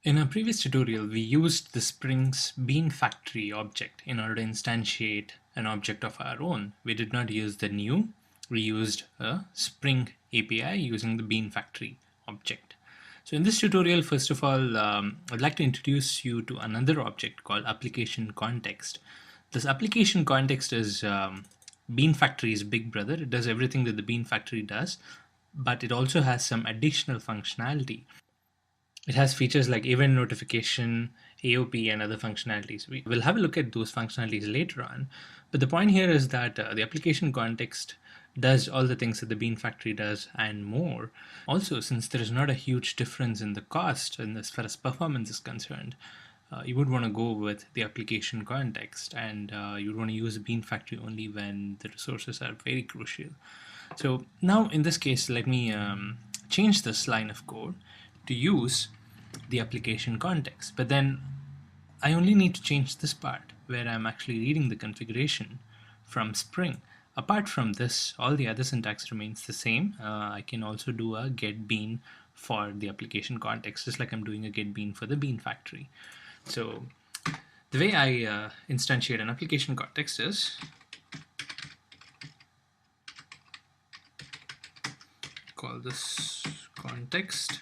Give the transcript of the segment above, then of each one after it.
In our previous tutorial, we used the Spring's bean factory object in order to instantiate an object of our own. We did not use the new, we used a Spring API using the bean factory object. So in this tutorial, first of all, I'd like to introduce you to another object called ApplicationContext. This ApplicationContext is Bean Factory's big brother. It does everything that the Bean Factory does, but it also has some additional functionality. It has features like event notification, AOP, and other functionalities. We will have a look at those functionalities later on. But the point here is that the application context does all the things that the Bean Factory does and more. Also, since there is not a huge difference in the cost and as far as performance is concerned, you would want to go with the application context, and you would want to use Bean Factory only when the resources are very crucial. So now in this case, let me change this line of code to use the application context. But then I only need to change this part where I'm actually reading the configuration from Spring. Apart from this, all the other syntax remains the same. I can also do a get bean for the application context, just like I'm doing a get bean for the bean factory. So the way I instantiate an application context is call this context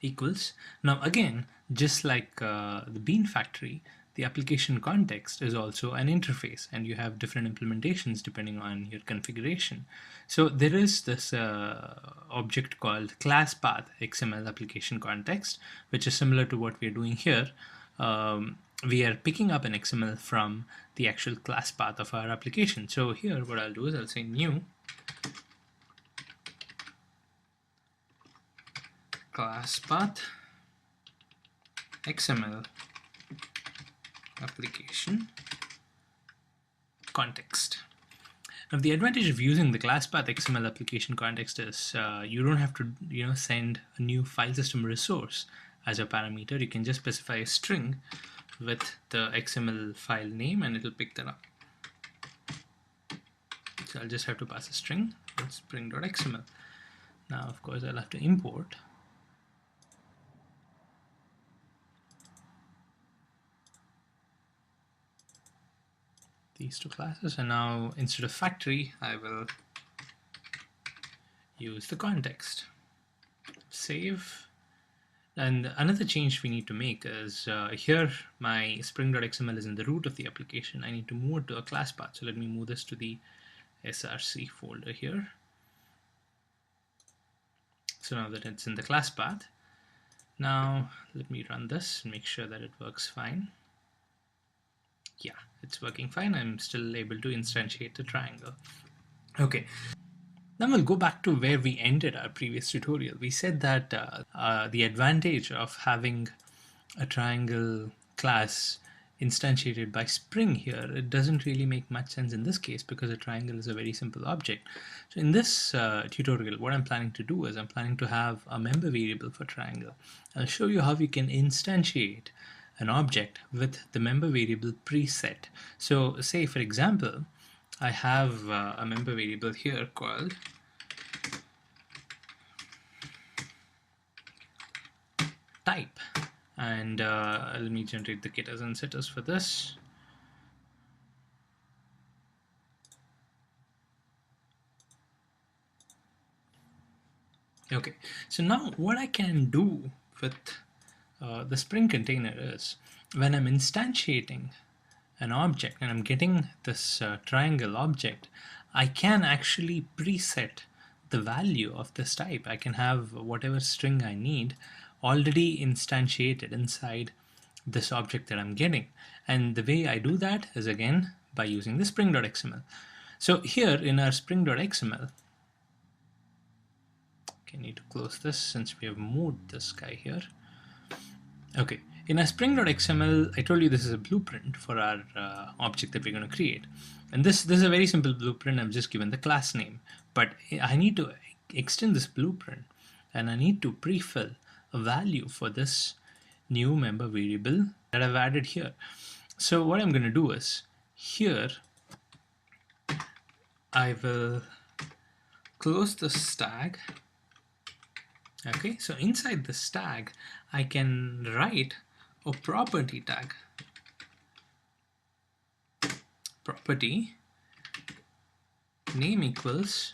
equals. Now again, just like the bean factory, the application context is also an interface, and you have different implementations depending on your configuration. So there is this object called class path XML application context, which is similar to what we're doing here. We are picking up an XML from the actual class path of our application. So here what I'll do is I'll say new class path XML application context. Now the advantage of using the class path XML application context is you don't have to send a new file system resource as a parameter. You can just specify a string with the XML file name and it'll pick that up. So I'll just have to pass a string with spring.xml. Now of course I'll have to import these two classes, and now instead of factory I will use the context. Save. And another change we need to make is here my spring.xml is in the root of the application. I need to move it to a class path, so let me move this to the src folder here. So now that it's in the class path, now let me run this and make sure that it works fine. Yeah, it's working fine. I'm still able to instantiate the triangle. Okay, now we'll go back to where we ended our previous tutorial. We said that the advantage of having a triangle class instantiated by Spring here, it doesn't really make much sense in this case because a triangle is a very simple object. So in this tutorial, what I'm planning to do is I'm planning to have a member variable for triangle. I'll show you how you can instantiate an object with the member variable preset. So say for example, I have a member variable here called type, and let me generate the getters and setters for this. Okay, so now what I can do with the Spring container is when I'm instantiating an object and I'm getting this triangle object, I can actually preset the value of this type. I can have whatever string I need already instantiated inside this object that I'm getting. And the way I do that is again by using the spring.xml. So here in our spring.xml, okay, I need to close this since we have moved this guy here. Okay, in our spring.xml, I told you this is a blueprint for our object that we're going to create. And this is a very simple blueprint. I've just given the class name, but I need to extend this blueprint and I need to pre-fill a value for this new member variable that I've added here. So what I'm going to do is here I will close the tag Okay, so inside this tag, I can write a property tag. Property name equals,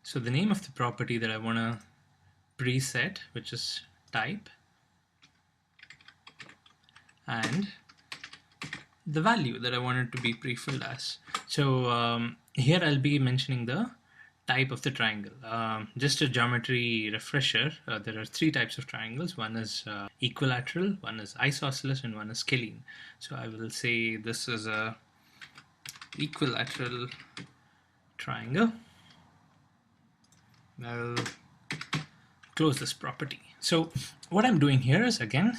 so the name of the property that I want to preset, which is type, and the value that I want it to be pre-filled as. So here I'll be mentioning the type of the triangle. Just a geometry refresher, there are three types of triangles. One is equilateral, one is isosceles, and one is scalene. So I will say this is a equilateral triangle. I'll close this property. So what I'm doing here is, again,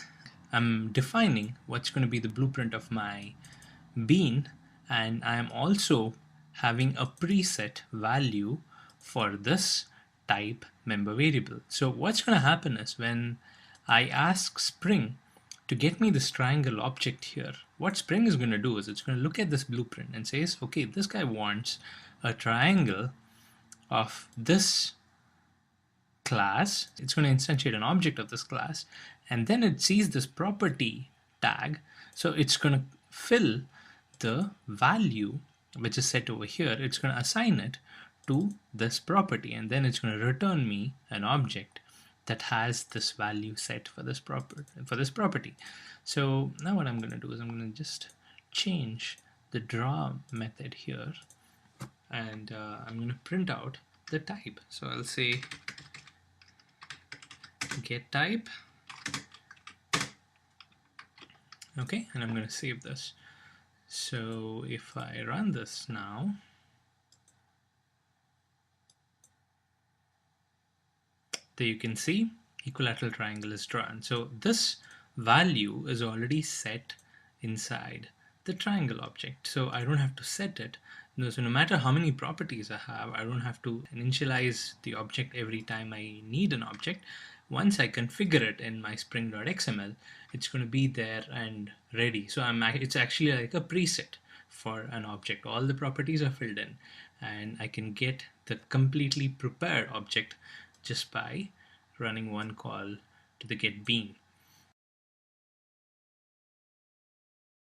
I'm defining what's going to be the blueprint of my bean, and I am also having a preset value for this type member variable. So what's going to happen is, when I ask Spring to get me this triangle object here, what Spring is going to do is it's going to look at this blueprint and says, okay, this guy wants a triangle of this class. It's going to instantiate an object of this class, and then it sees this property tag, so it's going to fill the value which is set over here. It's going to assign it to this property, and then it's going to return me an object that has this value set for this property. So now what I'm going to do is I'm going to just change the draw method here, and I'm going to print out the type. So I'll say get type. Okay, and I'm going to save this. So if I run this now, there you can see equilateral triangle is drawn. So this value is already set inside the triangle object, so I don't have to set it. So no matter how many properties I have, I don't have to initialize the object every time I need an object. Once I configure it in my spring.xml, it's going to be there and ready. So it's actually like a preset for an object. All the properties are filled in, and I can get the completely prepared object just by running one call to the get bean.